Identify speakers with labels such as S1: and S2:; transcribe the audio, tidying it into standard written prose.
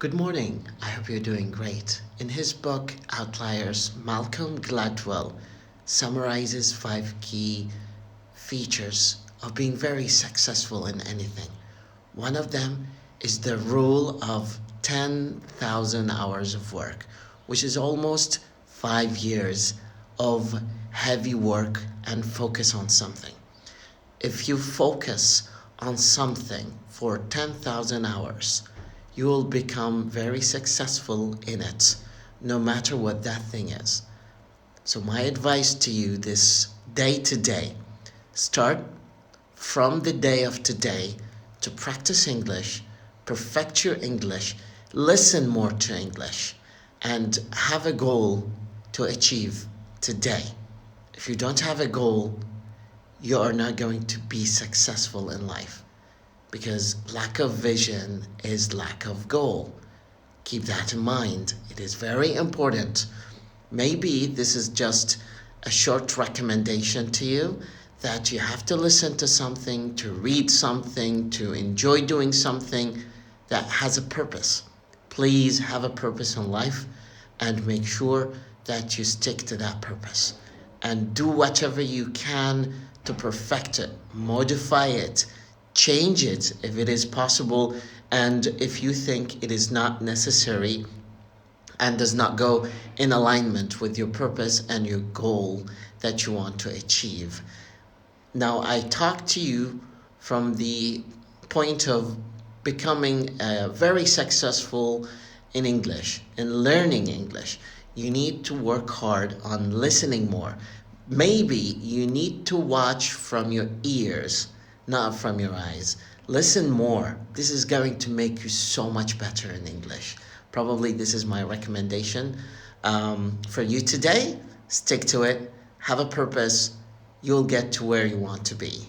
S1: Good morning. I hope you're doing great. In his book, Outliers, Malcolm Gladwell summarizes 5 key features of being very successful in anything. One of them is the rule of 10,000 hours of work, which is almost 5 years of heavy work and focus on something. If you focus on something for 10,000 hours, you will become very successful in it, no matter what that thing is. So my advice to you this day to day, start from the day of today to practice English, perfect your English, listen more to English, and have a goal to achieve today. If you don't have a goal, you are not going to be successful in life, because lack of vision is lack of goal. Keep that in mind. It is very important. Maybe this is just a short recommendation to you that you have to listen to something, to read something, to enjoy doing something that has a purpose. Please have a purpose in life and make sure that you stick to that purpose and do whatever you can to perfect it, modify it, change it if it is possible, and if you think it is not necessary and does not go in alignment with your purpose and your goal that you want to achieve. Now, I talk to you from the point of becoming very successful in English, in learning English. You need to work hard on listening more. Maybe you need to watch from your ears, not from your eyes. Listen more. This is going to make you so much better in English. Probably this is my recommendation for you today. Stick to it. Have a purpose. You'll get to where you want to be.